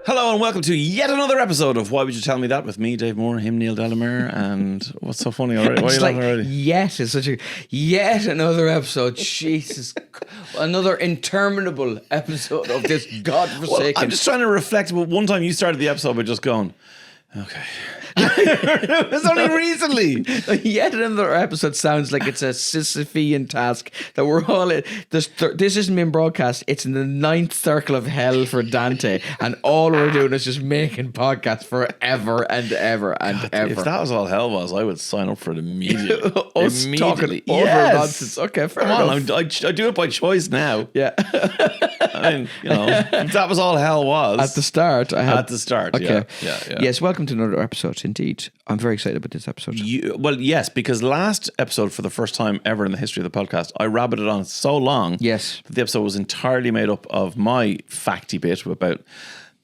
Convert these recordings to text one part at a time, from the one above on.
Hello and welcome to yet another episode of Why Would You Tell Me That with me, Dave Moore, him, Neil Delamere, and what's so funny already? Why are you laughing already? Yet another episode. Jesus, another interminable episode of this godforsaken. Well, I'm just trying to reflect. But one time you started the episode by just going, okay. It was only recently. Yet another episode sounds like it's a Sisyphean task that we're all in. This isn't being broadcast. It's in the ninth circle of hell for Dante, and all we're doing is just making podcasts forever and ever and ever. If that was all hell was, I would sign up for it immediately. Us talking over nonsense. Okay, fair enough. I do it by choice now. Yeah. I mean, if that was all hell was At the start, At the start, okay. Yeah. Yes, welcome to another episode. Indeed, I'm very excited about this episode. Well, yes, because last episode, for the first time ever in the history of the podcast, I rabbited on so long. Yes, that the episode was entirely made up of my facty bit about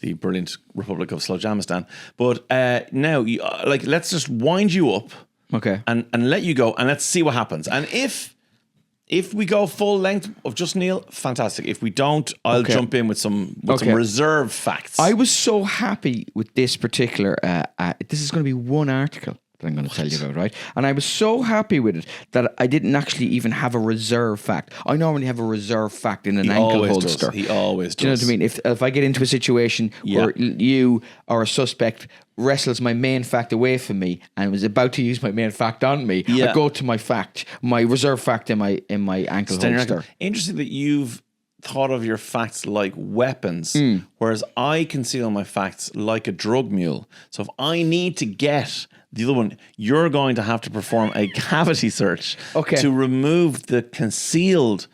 the brilliant Republic of Slowjamistan. But now, let's just wind you up, okay, and let you go, and let's see what happens. And if we go full length of just Neil, fantastic. If we don't, I'll jump in with some reserve facts. I was so happy with this particular. This is going to be one article that I'm going to tell you about, right? And I was so happy with it that I didn't actually even have a reserve fact. I normally have a reserve fact in an ankle holster. He always does. Do you know what I mean? If I get into a situation where you or a suspect wrestles my main fact away from me and was about to use my main fact on me, I go to my reserve fact in my ankle holster. Interesting that you've thought of your facts like weapons, whereas I conceal my facts like a drug mule. So if I need to get the other one, you're going to have to perform a cavity search to remove the concealed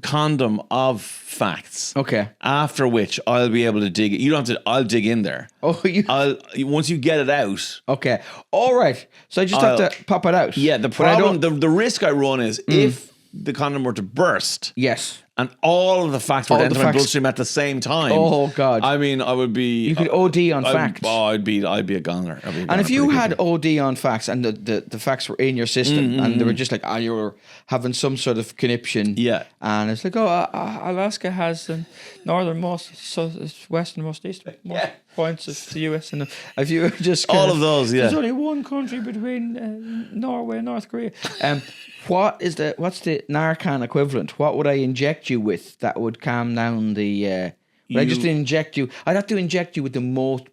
condom of facts. Okay. After which I'll be able to dig it. You don't have to. I'll dig in there. Once you get it out. Okay. All right. So I just have to pop it out. Yeah. The problem, the risk I run is if the condom were to burst. Yes. And all of the facts were into my bloodstream at the same time. Oh God! I mean, I would be. You could OD on facts. I'd be a goner. And if you had OD on facts and the facts were in your system and they were just like, you were having some sort of conniption. Yeah. And it's like, Alaska has the northernmost, westernmost, easternmost points of the US, and if you just all of those, there's only one country between Norway and North Korea. What's the Narcan equivalent? What would I inject you with that would calm down the? Would I just inject you? I'd have to inject you with the most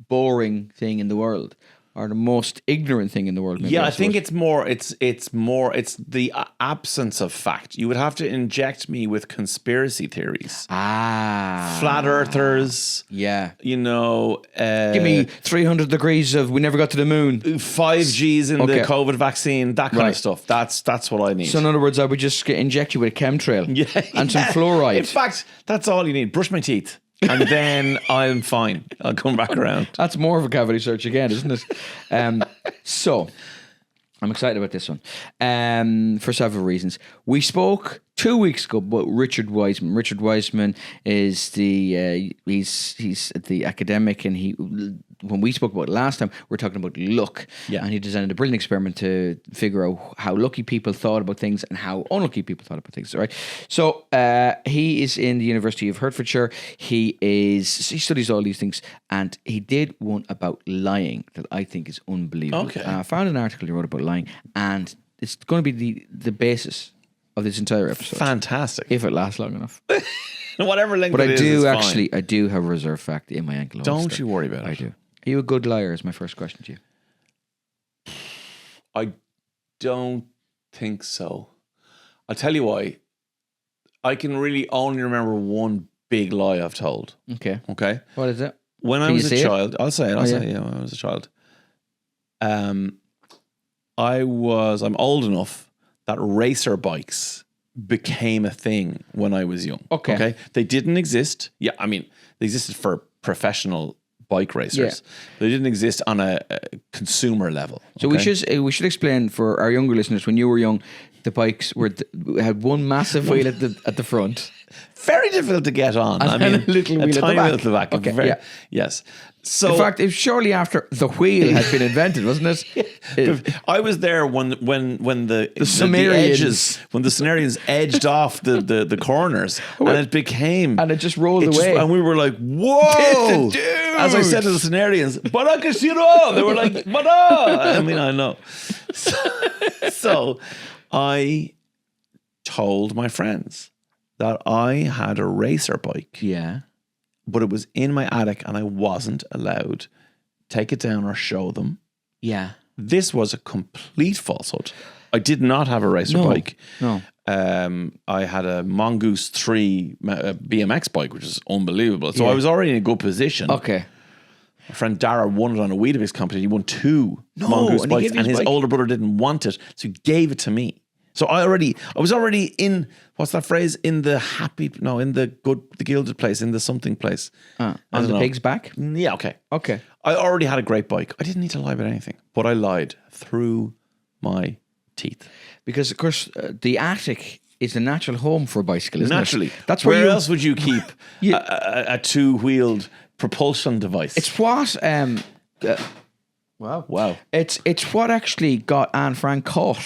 boring thing in the world, or the most ignorant thing in the world. Maybe, I think it's the absence of fact. You would have to inject me with conspiracy theories. Flat earthers. Yeah. You know. Give me 300 degrees of we never got to the moon. 5Gs in the COVID vaccine. That kind of stuff. That's what I need. So in other words, I would just inject you with a chemtrail and some fluoride. In fact, that's all you need. Brush my teeth. And then I'm fine. I'll come back around. That's more of a cavity search again, isn't it? So, I'm excited about this one for several reasons. We spoke 2 weeks ago about Richard Wiseman. Richard Wiseman is he's the academic, and when we spoke about it last time, we were talking about luck. Yeah. And he designed a brilliant experiment to figure out how lucky people thought about things and how unlucky people thought about things. Right. So he is in the University of Hertfordshire. He studies all these things, and he did one about lying that I think is unbelievable. Okay. I found an article he wrote about lying, and it's going to be the basis of this entire episode. Fantastic. If it lasts long enough. Whatever length it is, fine. I do have a reserve fact in my ankle holster. Don't you worry about it. I do. Are you a good liar is my first question to you. I don't think so. I'll tell you why. I can really only remember one big lie I've told. Okay. What is it? When I was a child, I'll say it. When I was a child. I'm old enough that racer bikes became a thing when I was young. Okay. They didn't exist. Yeah, I mean, they existed for professional bike racers. They didn't exist on a consumer level. So we should explain for our younger listeners, when you were young, the bikes had one massive wheel at the front. Very difficult to get on. And a little wheel at the back. Okay, yes. So in fact, it was shortly after the wheel had been invented, wasn't it? I was there when the Sumerians. edges, when the Sumerians edged off the corners, and it became, And it just rolled away. and we were like, whoa! Dude. As I said to the Sumerians, Barakashiro! They were like, Bara! I mean, I know. So I told my friends that I had a racer bike. Yeah. But it was in my attic and I wasn't allowed to take it down or show them. Yeah. This was a complete falsehood. I did not have a racer bike. No. I had a Mongoose 3 BMX bike, which is unbelievable. So I was already in a good position. Okay. My friend Dara won it on a Weetabix competition. He won 2 Mongoose and he bikes, gave you and his his bike? older brother didn't want it, so he gave it to me. So I was already in, what's that phrase? In the the gilded place, in the something place. On the pig's back? Yeah, okay. Okay. I already had a great bike. I didn't need to lie about anything, but I lied through my teeth. Because, of course, the attic is the natural home for a bicycle, isn't Naturally. it? That's where Where else would you keep You- a two-wheeled propulsion device? It's what... wow. It's what actually got Anne Frank caught.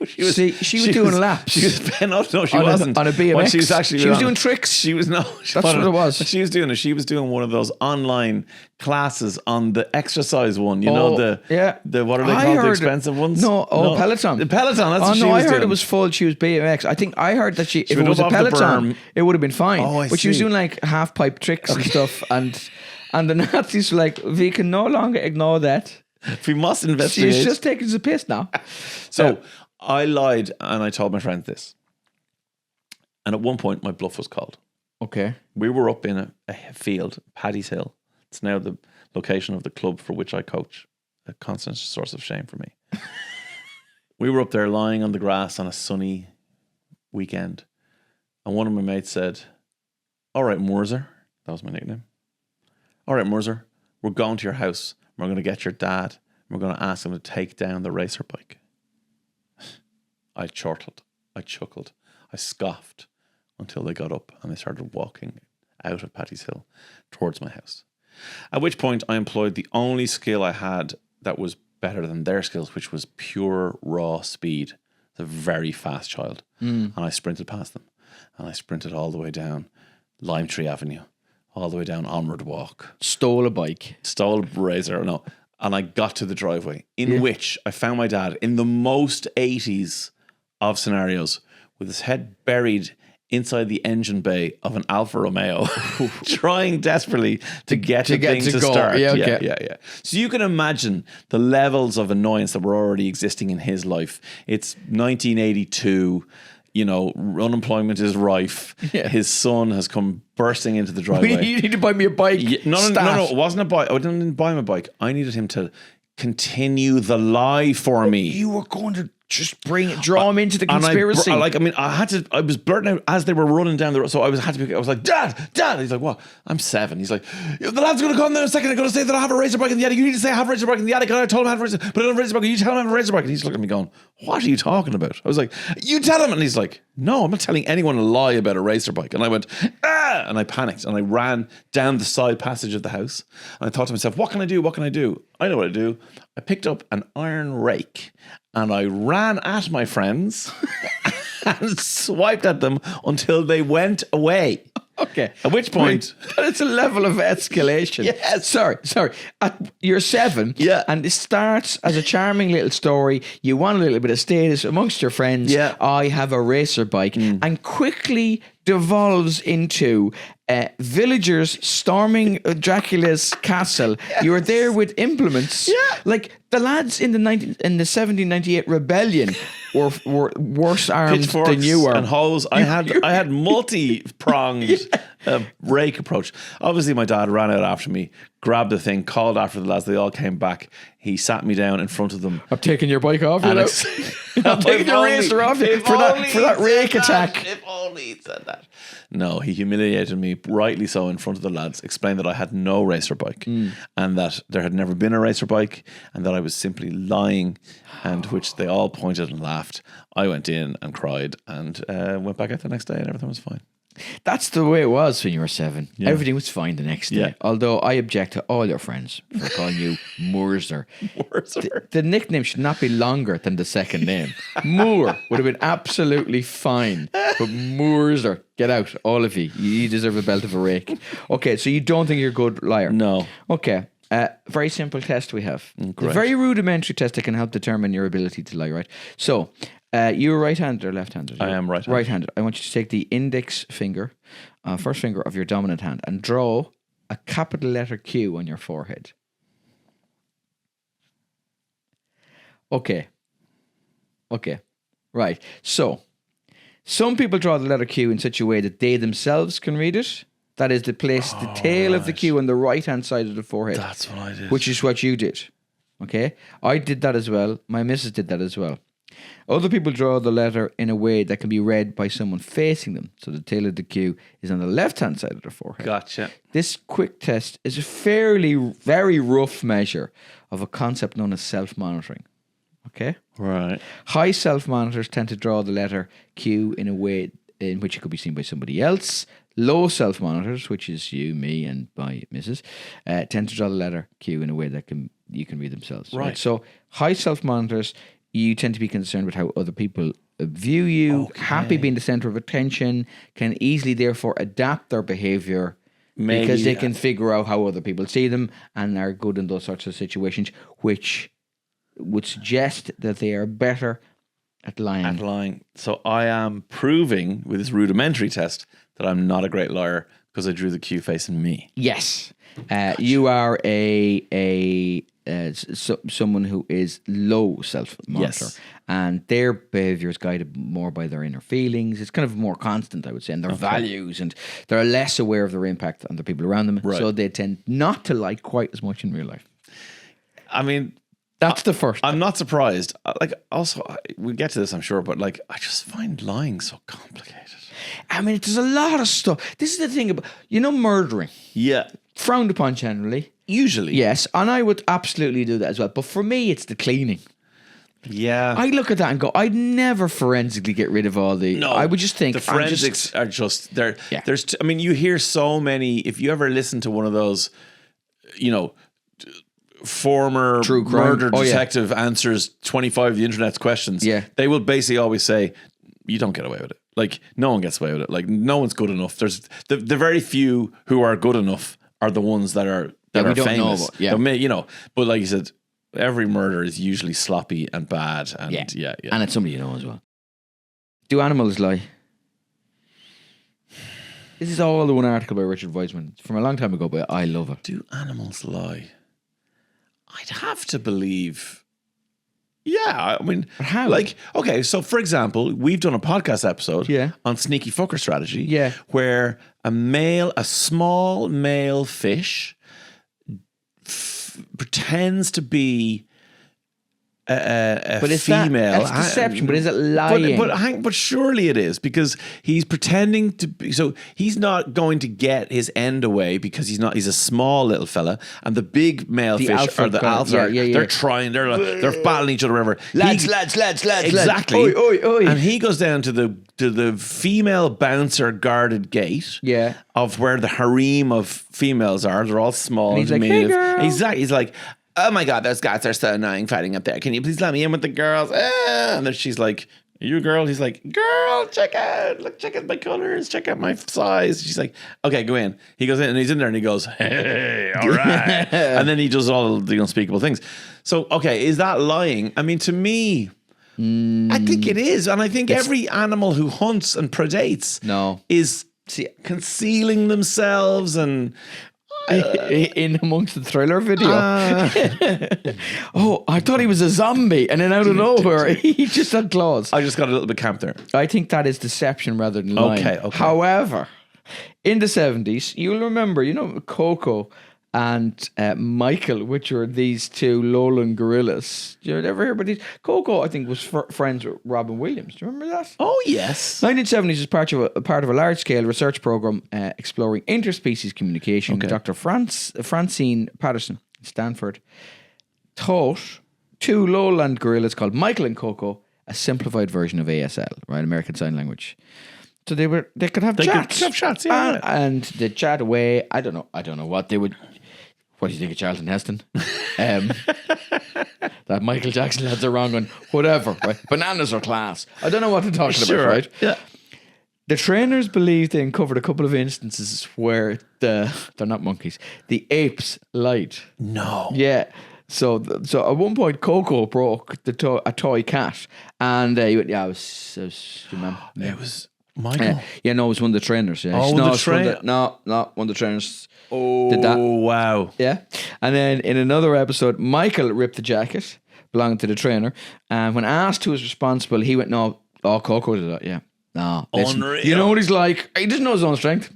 She was doing laps. She was no, she On a- wasn't. on a BMX. When she was actually She was doing tricks. She was no. That's what it was. What she was doing is she was doing one of those online classes on the exercise one. You know the what are they called? The expensive ones? Peloton. The Peloton. That's what she was I heard doing. it was full. She was BMX. I think I heard that if it would was a up off the Peloton, berm. it would have been fine. Oh, I But she was see. doing like half pipe tricks and stuff, and the Nazis were like, we can no longer ignore that. We must investigate. She's just taking the piss now. So I lied and I told my friends this. And at one point, my bluff was called. Okay. We were up in a field, Paddy's Hill. It's now the location of the club for which I coach. A constant source of shame for me. We were up there lying on the grass on a sunny weekend. And one of my mates said, all right, Murzer. That was my nickname. All right, Murzer, we're going to your house. We're going to get your dad. And we're going to ask him to take down the racer bike. I chortled. I chuckled. I scoffed until they got up and they started walking out of Paddy's Hill towards my house. At which point I employed the only skill I had that was better than their skills, which was pure raw speed. It's a very fast child. And I sprinted past them. And I sprinted all the way down Lime Tree Avenue, all the way down Onward Walk. Stole a bike. Stole a razor, no. And I got to the driveway in which I found my dad in the most 80s of scenarios with his head buried inside the engine bay of an Alfa Romeo, trying desperately to get the thing to go. start. Yeah, okay. Yeah. So you can imagine the levels of annoyance that were already existing in his life. It's 1982. You know, unemployment is rife. Yeah. His son has come bursting into the driveway. You need to buy me a bike. No, it wasn't a bike. I didn't buy him a bike. I needed him to continue the lie for me. You were going to just draw him into the conspiracy. I was blurting out as they were running down the road. So I was like, Dad. He's like, what? I'm 7. He's like, the lad's going to come there in a second. I'm going to say that I have a racer bike in the attic. You need to say I have a racer bike in the attic. And I told him I have a racer, but I don't have a racer bike. You tell him I have a racer bike. And he's looking at me going, what are you talking about? I was like, you tell him. And he's like, no, I'm not telling anyone a lie about a racer bike. And I went, ah, and I panicked and I ran down the side passage of the house. And I thought to myself, what can I do? I know what I do. I picked up an iron rake and I ran at my friends and swiped at them until they went away. Okay. At which point... It's a level of escalation. Yes. Sorry. You're 7. Yeah. And it starts as a charming little story. You want a little bit of status amongst your friends. Yeah. I have a racer bike. And quickly devolves into villagers storming Dracula's castle. Yes. You're there with implements. Yeah. Like the lads in the 1798 rebellion were worse armed Pitchforks than you were. and hoes. I had multi-pronged rake approach. Obviously, my dad ran out after me, grabbed the thing, called after the lads. They all came back. He sat me down in front of them. I'm taking your bike off. And I'm taking your racer off you for that rake attack. If only he said that. No, he humiliated me, rightly so, in front of the lads, explained that I had no racer bike and that there had never been a racer bike and that I was simply lying, and which they all pointed and laughed. I went in and cried and went back out the next day and everything was fine. That's the way it was when you were 7. Yeah. Everything was fine the next day. Yeah. Although I object to all your friends for calling you Moorser. The nickname should not be longer than the second name. Moore would have been absolutely fine. But Moorser, get out, all of you. You deserve a belt of a rake. Okay, so you don't think you're a good liar? No. Okay. Very simple test we have. It's a great. very rudimentary test that can help determine your ability to lie, right? So, you're right-handed or left-handed? I am right-handed. Right-handed. I want you to take the index finger, first finger of your dominant hand, and draw a capital letter Q on your forehead. Okay. Right. So, some people draw the letter Q in such a way that they themselves can read it. That is, they place the tail of the Q on the right-hand side of the forehead. That's what I did. Which is what you did. Okay? I did that as well. My missus did that as well. Other people draw the letter in a way that can be read by someone facing them. So the tail of the Q is on the left-hand side of the forehead. Gotcha. This quick test is a very rough measure of a concept known as self-monitoring. Okay? Right. High self-monitors tend to draw the letter Q in a way in which it could be seen by somebody else. Low self-monitors, which is you, me, and my missus, tend to draw the letter Q in a way that you can read themselves. Right. So high self-monitors, you tend to be concerned with how other people view you, happy being the center of attention, can easily therefore adapt their behavior because they can figure out how other people see them and are good in those sorts of situations, which would suggest that they are better at lying. So I am proving with this rudimentary test that I'm not a great liar because I drew the Q facing me. Yes. You are someone who is low self-monitor. Yes. And their behaviour is guided more by their inner feelings. It's kind of more constant, I would say, and their values, and they're less aware of their impact on the people around them. Right. So they tend not to lie quite as much in real life. I mean, that's the first. I'm not surprised. We'll get to this, I'm sure, but I just find lying so complicated. I mean, there's a lot of stuff. This is the thing about, murdering. Yeah. Frowned upon generally. Usually. Yes, and I would absolutely do that as well. But for me, it's the cleaning. Yeah. I look at that and go, I'd never forensically get rid of all the... No. I would just think... The forensics are just... Yeah. You hear so many... If you ever listen to one of those, former True crime. murder detective answers 25 of the internet's questions, they will basically always say, you don't get away with it. No one gets away with it. No one's good enough. There's the very few who are good enough are the ones that are famous. But like you said, every murder is usually sloppy and bad. And And it's somebody you know as well. Do animals lie? This is all the one article by Richard Wiseman from a long time ago, but I love it. Do animals lie? I'd have to believe... Yeah, I mean, how? Okay, so for example, we've done a podcast episode on sneaky fucker strategy, where a small male fish pretends to be a but it's female. That's deception, but is it lying? But surely it is, because he's pretending to be. So he's not going to get his end away because he's a small little fella, and the big male fish alpha or the alpha. They're trying. They're battling each other. Whatever. Lads. Exactly. Oi. And he goes down to the female bouncer guarded gate. Yeah. Of where the harem of females are. They're all small. And he's like, hey, girl. Exactly. He's like, oh my God, those guys are so annoying fighting up there. Can you please let me in with the girls? And then she's like, are you a girl? He's like, girl, check out my colors, check out my size. She's like, okay, go in. He goes in and he's in there and he goes, hey, all right. And then he does all the unspeakable things. So, okay, is that lying? I mean, to me, I think it is. And I think every animal who hunts and predates is concealing themselves and... in amongst the thriller video. I thought he was a zombie, and then out of nowhere he just had claws. I just got a little bit camped there. I think that is deception rather than lying. Okay. However, in the 70s, you'll remember, Coco and Michael, which were these two lowland gorillas. Did you ever hear about these? Coco, I think, was friends with Robin Williams. Do you remember that? Oh, yes. 1970s was part of a large-scale research program exploring interspecies communication. Okay. Dr. Francine Patterson, Stanford, taught two lowland gorillas called Michael and Coco a simplified version of ASL, right, American Sign Language. So they could have They chats. could have chats, yeah. And they chat away. I don't know what they would. What do you think of Charlton Heston? That Michael Jackson lads are wrong on whatever. Right? Bananas are class. I don't know what they're talking about. Right? Yeah. The trainers believe they uncovered a couple of instances where they're not monkeys. The apes lied. No. Yeah. So at one point, Coco broke a toy cat, and he went, "Yeah, it was remember? Yeah. It was Michael. No, it was one of the trainers. Yeah. Oh, no, the trainer. No, one of the trainers. Oh, did that. wow. Yeah. And then in another episode, Michael ripped the jacket belonging to the trainer, and when asked who was responsible, he went, "No, Coco did that." Yeah. No, listen, Unreal. you know what he's like? He doesn't know his own strength.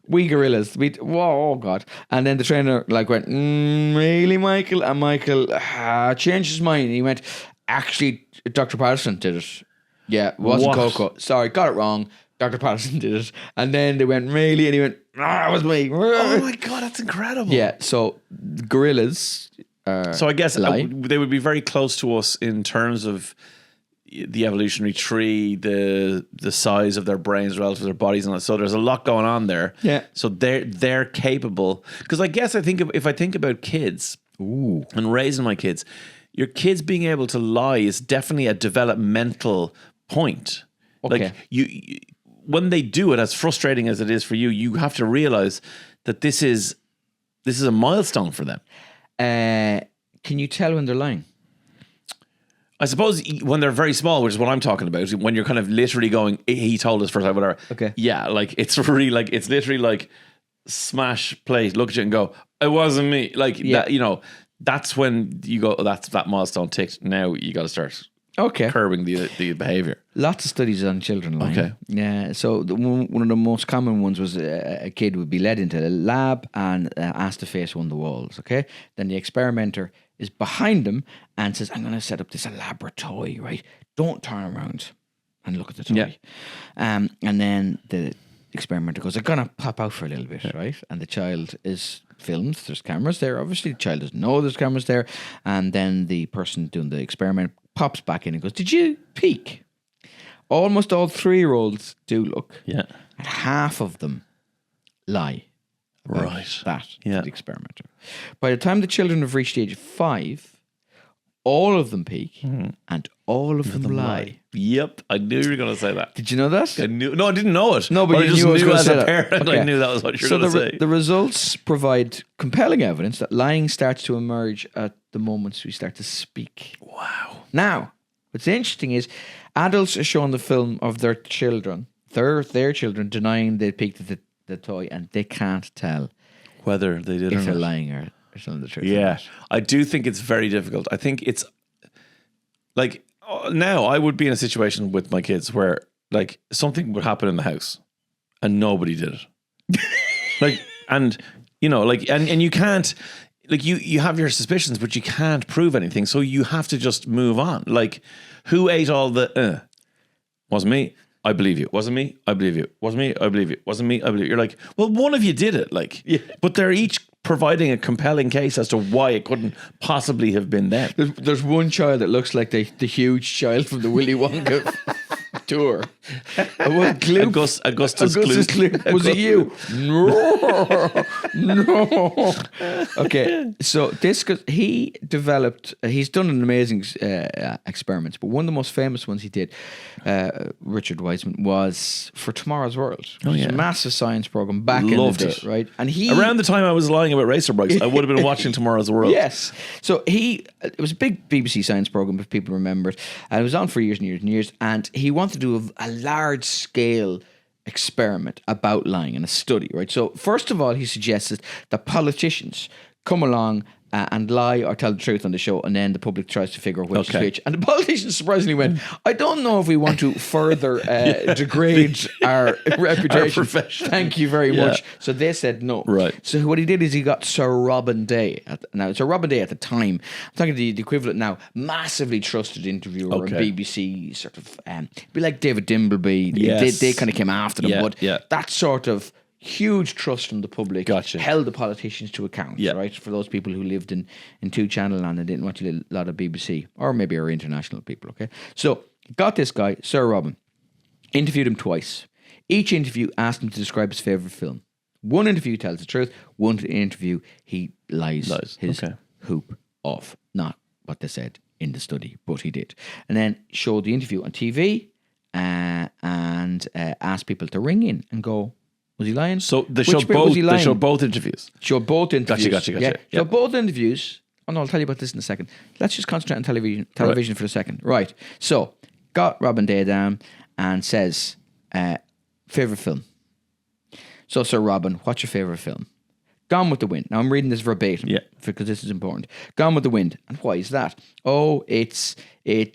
We gorillas. Whoa, oh God. And then the trainer went, really, Michael? And Michael changed his mind. He went, actually, Dr. Patterson did it. Yeah, it wasn't What? Coco. Sorry, got it wrong. Dr. Patterson did it. And then they went, really? And he went, it was me. Oh my God, that's incredible. Yeah, so gorillas. So I guess lie. they would be very close to us in terms of the evolutionary tree, the size of their brains relative to their bodies, and that. So there's a lot going on there. Yeah. So they're capable. Because I guess if I think about kids and raising my kids, your kids being able to lie is definitely a developmental point. Okay. Like you when they do it, as frustrating as it is for you, you have to realize that this is a milestone for them. Can you tell when they're lying? I suppose when they're very small, which is what I'm talking about, when you're kind of literally going, he told us first, whatever. Okay. Yeah, like it's really it's literally like smash play, look at you and go, it wasn't me. Like that, that's when you go, that's that milestone ticked. Now you got to start curbing the behavior. Lots of studies on children lying. Okay. Yeah. So one of the most common ones was a kid would be led into a lab and asked to face one of the walls. Okay. Then the experimenter is behind him and says, I'm going to set up this elaborate toy, right? Don't turn around and look at the toy. Yeah. And then the experimenter goes, I'm going to pop out for a little bit, right? And the child is filmed. There's cameras there. Obviously, the child doesn't know there's cameras there. And then the person doing the experiment pops back in and goes, did you peek? Almost all 3-year-olds do look. Yeah. And half of them lie. Right. That to Yeah. the experimenter. By the time the children have reached the age of 5, all of them peek and all of them lie. Yep. I knew you were going to say that. Did you know that? No, I didn't know it. No, but I you just knew I was knew gonna as say a that. parent. Okay. I knew that was what you were going to say. The results provide compelling evidence that lying starts to emerge at the moments we start to speak. Wow. Now, what's interesting is adults are shown the film of their children, their children denying they peeked at the toy, and they can't tell Whether they did if or they're not. lying or telling the truth. Yeah, I do think it's very difficult. I think it's like now I would be in a situation with my kids where like something would happen in the house and nobody did it. and you can't, like you have your suspicions, but you can't prove anything. So you have to just move on. Like, who ate all the, wasn't me. I believe you. Wasn't me. I believe you. Wasn't me. I believe you. Wasn't me. I believe you. You're like, well, one of you did it. Like, but they're each providing a compelling case as to why it couldn't possibly have been them. There's one child that looks like the huge child from the Willy Wonka tour. Augustus Gloop. Was it you? No. Okay, so he's done an amazing experiments, but one of the most famous ones he did, Richard Wiseman, was for Tomorrow's World. Oh, It's yeah. a massive science program back Loved in the it. day, right? And Around the time I was lying about racer bikes, I would have been watching Tomorrow's World. Yes. So it was a big BBC science program, if people remember it. And it was on for years and years and years. And he wanted to do a large scale experiment about lying and a study, right? So first of all, he suggested that politicians come along and lie or tell the truth on the show, and then the public tries to figure out which is which. And the politicians surprisingly went, I don't know if we want to further degrade our reputation. Our profession. Thank you very much. So they said no. Right. So what he did is he got Sir Robin Day. Now, Sir Robin Day at the time, I'm talking the equivalent now, massively trusted interviewer on BBC, sort of, be like David Dimbleby. Yes. They kind of came after them, but yeah. that sort of huge trust from the public Gotcha. held the politicians to account, right? For those people who lived in 2-channel land and didn't watch a lot of BBC, or maybe our international people, okay? So, got this guy, Sir Robin, interviewed him twice. Each interview asked him to describe his favourite film. One interview tells the truth. One interview he lies his hoop off. Not what they said in the study, but he did. And then showed the interview on TV and asked people to ring in and go, was he lying? So they showed both. They showed both interviews. Showed both interviews. Gotcha. Yeah. Showed both interviews. Oh no, I'll tell you about this in a second. Let's just concentrate on television for a second. Right. So got Robin Day down and says, favourite film. So Sir Robin, what's your favourite film? Gone with the Wind. Now I'm reading this verbatim because this is important. Gone with the Wind. And why is that? Oh, it's a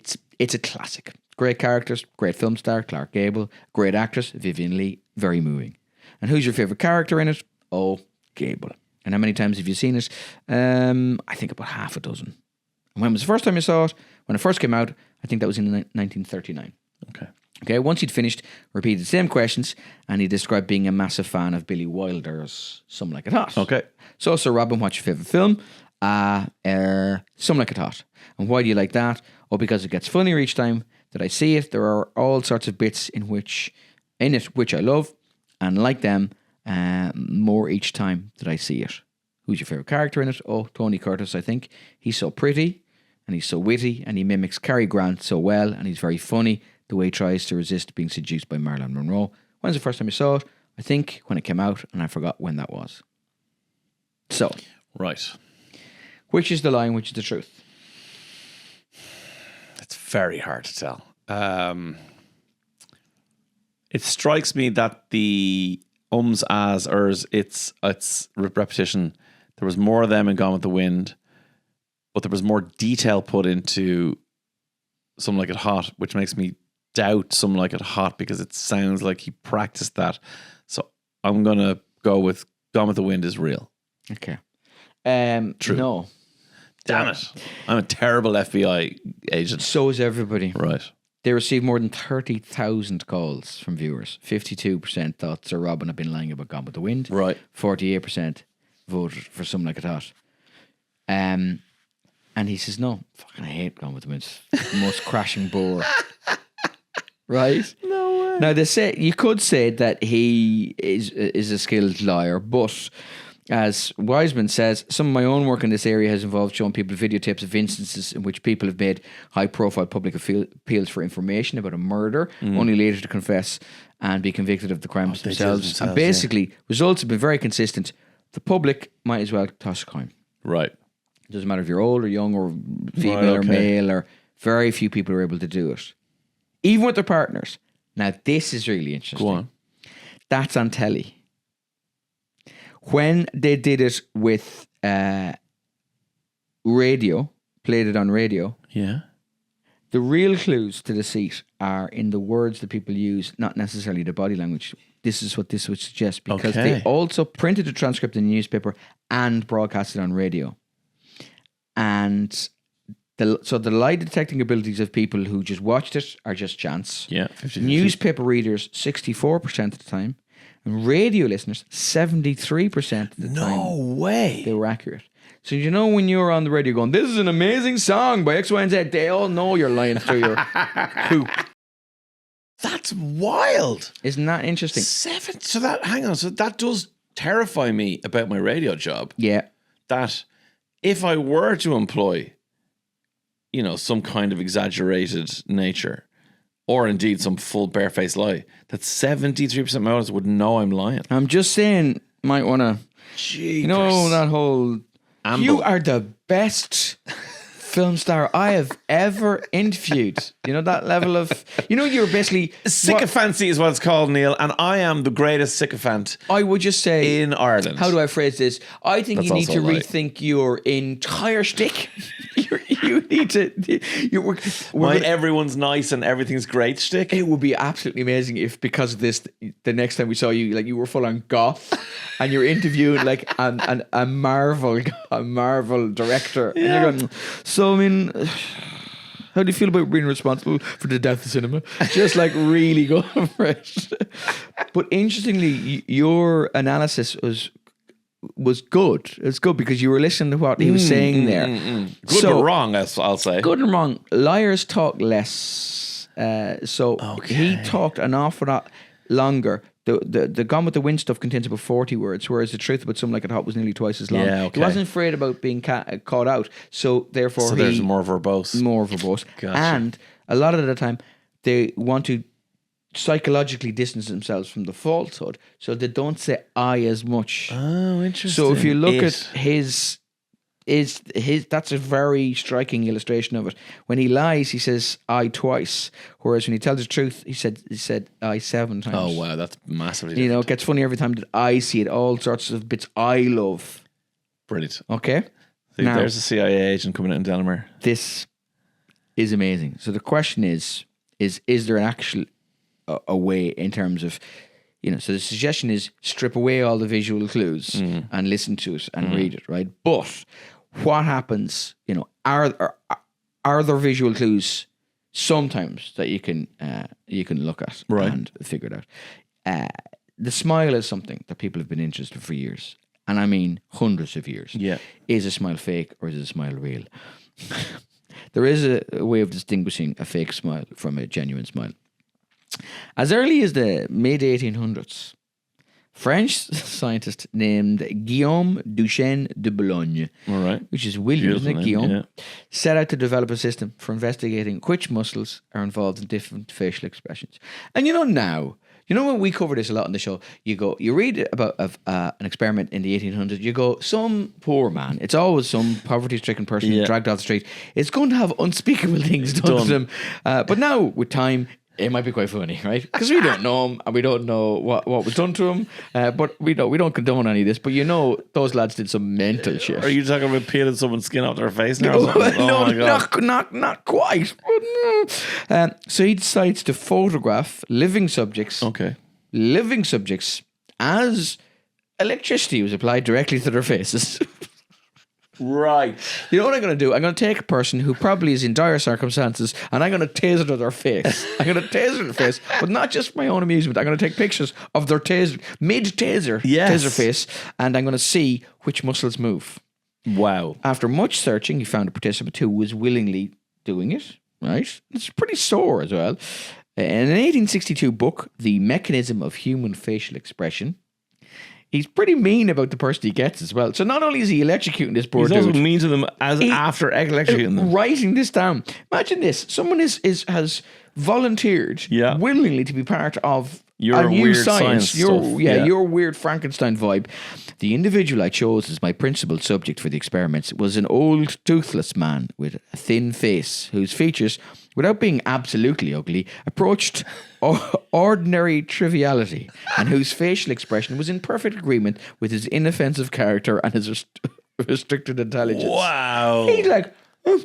classic. Great characters, great film star, Clark Gable, great actress, Vivian Leigh, very moving. And who's your favourite character in it? Oh, Gable. And how many times have you seen it? I think about half a dozen. And when was the first time you saw it? When it first came out, I think that was in 1939. Okay, once he'd finished, repeated the same questions, and he described being a massive fan of Billy Wilder's Some Like It Hot. Okay. So, Sir Robin, what's your favourite film? Some Like It Hot. And why do you like that? Oh, because it gets funnier each time that I see it. There are all sorts of bits in it which I love, and like them more each time that I see it. Who's your favourite character in it? Oh, Tony Curtis, I think. He's so pretty, and he's so witty, and he mimics Cary Grant so well, and he's very funny, the way he tries to resist being seduced by Marilyn Monroe. When's the first time you saw it? I think when it came out, and I forgot when that was. So. Right. Which is the lie and which is the truth? It's very hard to tell. It strikes me that the as, ers, it's repetition. There was more of them in Gone with the Wind, but there was more detail put into Some Like It Hot, which makes me doubt Some Like It Hot because it sounds like he practiced that. So I'm going to go with Gone with the Wind is real. Okay. True. No. Damn it. I'm a terrible FBI agent. So is everybody. Right. They received more than 30,000 calls from viewers. 52% thought Sir Robin had been lying about Gone with the Wind. Right. 48% voted for Something Like It Hot. And he says, no, fucking I hate Gone with the Wind. It's the most crashing bore. Right? No way. Now, you could say that he is a skilled liar, but as Wiseman says, some of my own work in this area has involved showing people videotapes of instances in which people have made high-profile public appeals for information about a murder, only later to confess and be convicted of the crimes themselves. And basically, results have been very consistent. The public might as well toss a coin. Right. It doesn't matter if you're old or young or female or male, or very few people are able to do it. Even with their partners. Now, this is really interesting. Go on. That's on telly. When they did it with radio, played it on radio, the real clues to deceit are in the words that people use, not necessarily the body language. This is what this would suggest, because they also printed a transcript in the newspaper and broadcast it on radio. And so the lie detecting abilities of people who just watched it are just chance. Yeah, 50-50. Newspaper readers, 64% of the time. And radio listeners, 73% of the time. No way. They were accurate. So you know when you're on the radio going, this is an amazing song by X, Y, and Z, they all know you're lying through your hoop. That's wild. Isn't that interesting? So that does terrify me about my radio job. Yeah. That if I were to employ, some kind of exaggerated nature, or indeed some full barefaced lie, that 73% of my audience would know I'm lying. I'm just saying, might want to, that whole, you are the best film star I have ever interviewed. That level of, you're basically... Sycophancy is what it's called, Neil, and I am the greatest sycophant I would just say... in Ireland. How do I phrase this? I think That's you need to also a lie. rethink your entire shtick. You need to... Everyone's nice and everything's great shtick. It would be absolutely amazing if, because of this, the next time we saw you, you were full on goth and you're interviewing a Marvel director. Yeah. And you're going, so, how do you feel about being responsible for the death of cinema? Just really go for it. But interestingly, your analysis was good. It's good because you were listening to what he was saying there. Good or wrong, I'll say. Good and wrong. Liars talk less. So he talked an awful lot longer. The Gone with the Wind stuff contains about 40 words, whereas the truth about Some Like It Hot was nearly twice as long. Yeah, okay. He wasn't afraid about being caught out, so therefore there's more verbose. More verbose. Gotcha. And a lot of the time, they want to psychologically distance themselves from the falsehood, so they don't say I as much. Oh, interesting. So if you look at his that's a very striking illustration of it. When he lies, he says I twice, whereas when he tells the truth, he said I 7 times. Oh wow, that's massively different. You know, it gets funny every time that I see it. All sorts of bits I love. Brilliant. Okay. See, Now, there's a CIA agent coming out in Delamere. this is amazing. So the question is there an actual a way in terms of, you know, so the suggestion is strip away all the visual clues and listen to it and read it, right? But what happens, you know, are there visual clues sometimes that you can look at and figure it out? The smile is something that people have been interested for years. And I mean hundreds of years. Yeah. Is a smile fake or is a smile real? There is a way of distinguishing a fake smile from a genuine smile. As early as the mid-1800s, French scientist named Guillaume Duchesne de Boulogne, which is William, isn't it, Guillaume, set out to develop a system for investigating which muscles are involved in different facial expressions. And you know when we cover this a lot on the show, you read about an experiment in the 1800s, you go, some poor man, it's always some poverty-stricken person dragged off the street, it's going to have unspeakable things done to them. But now, with time, it might be quite funny, right? Because we don't know him and we don't know what was done to him. But we don't condone any of this. But you know, those lads did some mental shit. Are you talking about peeling someone's skin off their face now? Or something? No, my God. not quite. But no. So he decides to photograph living subjects. Okay. Living subjects as electricity was applied directly to their faces. Right. You know what I'm going to do? I'm going to take a person who probably is in dire circumstances and I'm going to taser to their face. I'm going to taser their face, but not just for my own amusement. I'm going to take pictures of their mid-taser taser face, and I'm going to see which muscles move. Wow. After much searching, he found a participant who was willingly doing it, right? It's pretty sore as well. In an 1862 book, The Mechanism of Human Facial Expression, he's pretty mean about the person he gets as well. So not only is he electrocuting this poor dude, he's also mean to them after electrocuting them. Writing this down. Imagine this. Someone has volunteered willingly to be part of your new weird science. Your weird Frankenstein vibe. The individual I chose as my principal subject for the experiments was an old, toothless man with a thin face whose features, without being absolutely ugly, approached ordinary triviality, and whose facial expression was in perfect agreement with his inoffensive character and his restricted intelligence. Wow. He's like, I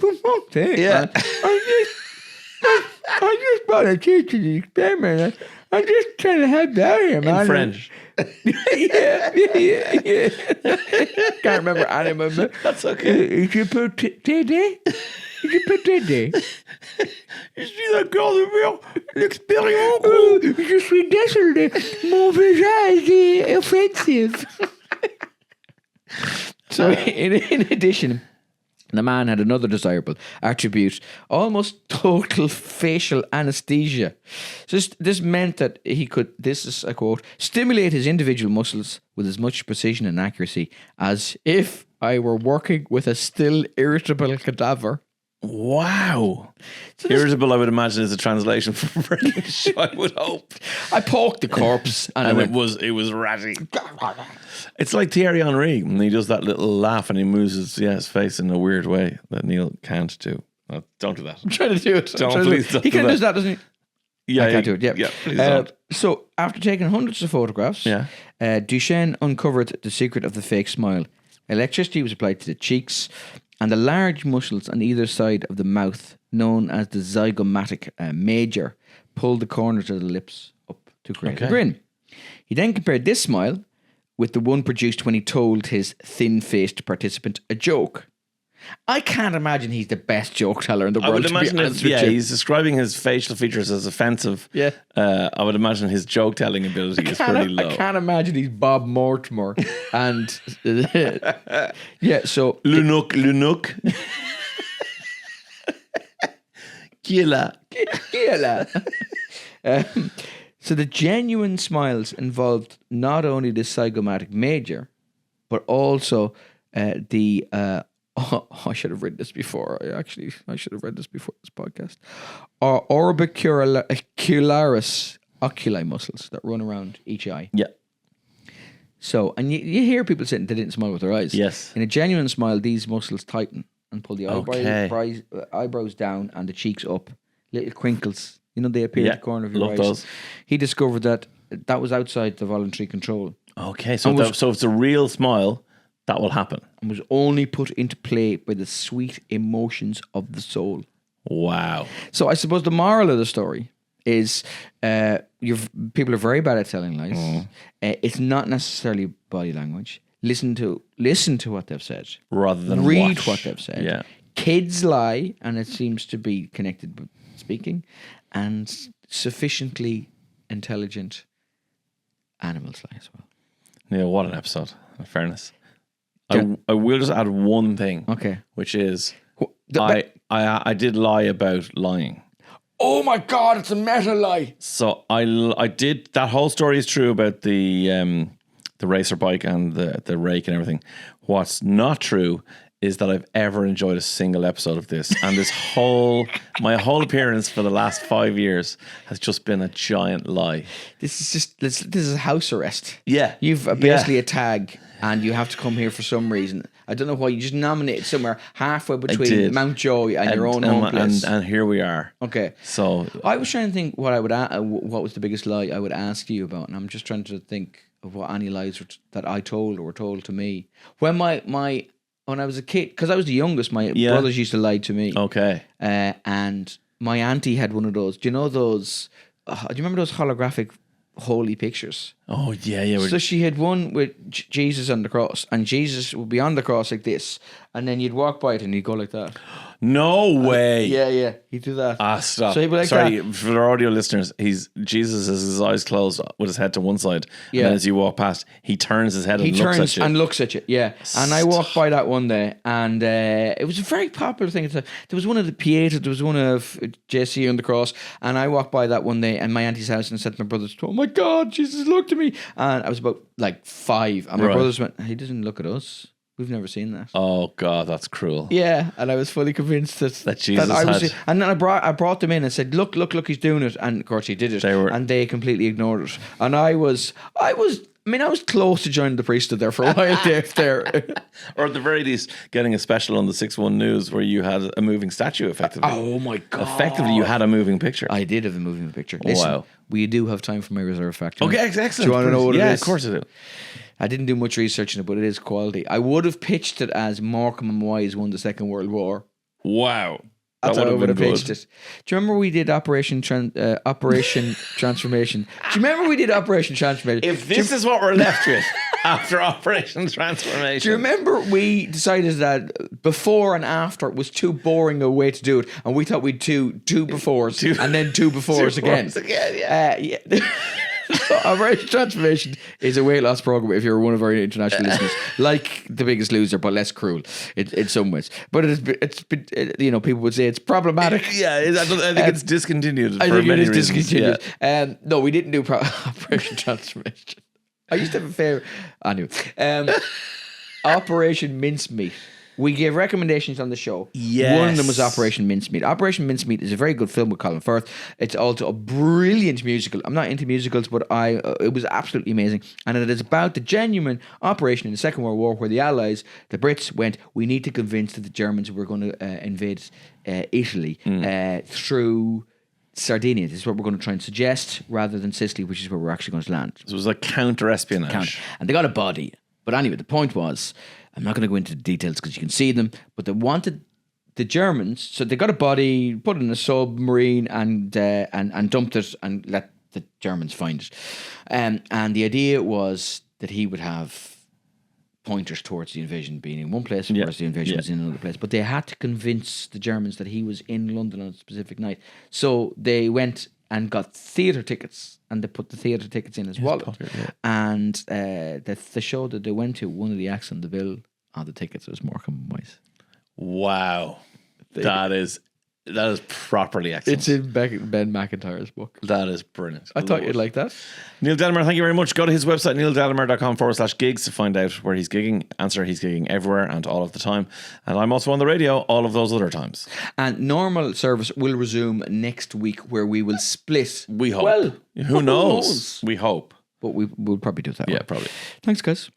just brought a kid to the experiment. I'm just trying to help out here, man. In French. yeah. Can't remember any of them. That's okay. Je peux t'aider? Je peux t'aider? Je suis d'accord de faire l'expérience. Je suis désolé. Mon visage est offensive. So, in addition, the man had another desirable attribute, almost total facial anesthesia. So this meant that he could, this is a quote, stimulate his individual muscles with as much precision and accuracy as if I were working with a still irritable cadaver. Wow. So irritable, I would imagine, is a translation from French, I would hope. I poked the corpse and it was ratty. It's like Thierry Henry when he does that little laugh and he moves his face in a weird way that Neil can't do. No, don't do that. I'm trying to do it. Please don't he do kind of does that, doesn't he? Yeah, I can't do it. Yeah, please don't. So after taking hundreds of photographs, Duchesne uncovered the secret of the fake smile. Electricity was applied to the cheeks and the large muscles on either side of the mouth, known as the zygomatic major, pulled the corners of the lips up to create a grin. He then compared this smile with the one produced when he told his thin-faced participant a joke. I can't imagine he's the best joke teller in the world. I would imagine he's describing his facial features as offensive. Yeah. I would imagine his joke telling ability is pretty low. I can't imagine he's Bob Mortimer. And so Le Nook. Qui est là? So the genuine smiles involved not only the zygomatic major, but also the. I should have read this before. I should have read this before this podcast. Orbicularis oculi muscles that run around each eye. Yeah. So, and you hear people saying they didn't smile with their eyes. Yes. In a genuine smile, these muscles tighten and pull the Okay. eyebrows down and the cheeks up. Little crinkles. They appear at the corner of your eyes. Those. He discovered that was outside the voluntary control. Okay, so if it's a real smile, that will happen. And was only put into play by the sweet emotions of the soul. Wow. So I suppose the moral of the story is people are very bad at telling lies. It's not necessarily body language. Listen to what they've said. Rather than read watch. what they've said. Yeah. Kids lie, and it seems to be connected with speaking, and sufficiently intelligent animals lie as well. Yeah, what an episode, in fairness. Yeah. I will just add one thing. Okay. Which is, I did lie about lying. Oh my God, it's a meta lie. So I did, that whole story is true about the racer bike and the rake and everything. What's not true is that I've ever enjoyed a single episode of this. And my whole appearance for the last 5 years has just been a giant lie. This is house arrest. Yeah. You've basically a tag and you have to come here for some reason. I don't know why. You just nominated somewhere halfway between Mountjoy and your own home place. And here we are. Okay. So I was trying to think what was the biggest lie I would ask you about, and I'm just trying to think of what any lies that I told or were told to me. When when I was a kid, because I was the youngest, my brothers used to lie to me. Okay. And my auntie had one of those. Do you know those? Do you remember those holographic holy pictures? Oh, yeah. So she had one with Jesus on the cross, and Jesus would be on the cross like this, and then you'd walk by it and he'd go like that. No way. Yeah, he'd do that. Stop. So he'd be like Sorry, that. for our audio listeners, Jesus has his eyes closed with his head to one side. Yeah. And then as you walk past, he turns his head and looks at you. Looks at you, yeah. And I walked by that one day, and it was a very popular thing. There was one of the Pieta, there was one of JC on the cross, and I walked by that one day in my auntie's house and said to my brothers, "Oh my God, Jesus looked at me." And I was about like 5, and my brothers went, "He doesn't look at us. We've never seen that." Oh God, that's cruel. Yeah, and I was fully convinced that Jesus I was. had. And then I brought them in and said, "Look, he's doing it." And of course, he did it. And they completely ignored it. And I was close to joining the priesthood there for a while. there. Or at the very least, getting a special on the 6-1 News where you had a moving statue, effectively. Oh my God! Effectively, you had a moving picture. I did have a moving picture. Listen, wow. We do have time for my reserve factor. Okay, excellent. Do you want to know what it is? Yeah, of course I do. I didn't do much research in it, but it is quality. I would have pitched it as Morecambe and Wise won the Second World War. Wow. That's how I would have been pitched it. Do you remember we did Operation Transformation? Do you remember we did Operation Transformation? If this is what we're left with after Operation Transformation. Do you remember we decided that before and after was too boring a way to do it, and we thought we'd do two befores and then two befores again. Yeah. Operation Transformation is a weight loss program if you're one of our international listeners, like The Biggest Loser, but less cruel in some ways. But it's been, people would say it's problematic. Yeah, I think it's discontinued. I for think many it is reasons. discontinued. Yeah. No, we didn't do Operation Transformation. I used to have a favorite. Anyway, Operation Mincemeat. We gave recommendations on the show. Yes. One of them was Operation Mincemeat. Operation Mincemeat is a very good film with Colin Firth. It's also a brilliant musical. I'm not into musicals, but it was absolutely amazing. And it is about the genuine operation in the Second World War where the Allies, the Brits, went, we need to convince that the Germans were going to invade Italy through Sardinia. This is what we're going to try and suggest rather than Sicily, which is where we're actually going to land. So it was like counter-espionage. And they got a body. But anyway, the point was, I'm not going to go into the details because you can see them, but they wanted the Germans, so they got a body, put it in a submarine and dumped it and let the Germans find it. And the idea was that he would have pointers towards the invasion being in one place, whereas the invasion was in another place. But they had to convince the Germans that he was in London on a specific night. So they went and got theatre tickets, and they put the theatre tickets in his wallet. Pocket, yeah. And the show that they went to, one of the acts on the bill on the tickets was Morecambe and Wise. Wow. That is That is properly excellent. It's in Ben McIntyre's book. That is brilliant. I thought you'd like that. Neil Delamere, thank you very much. Go to his website, neildelamere.com/gigs to find out where he's gigging. Answer, he's gigging everywhere and all of the time. And I'm also on the radio all of those other times. And normal service will resume next week where we will split. We hope. Well, who knows? We hope. But we'll probably do it that way. Yeah, probably. Thanks, guys.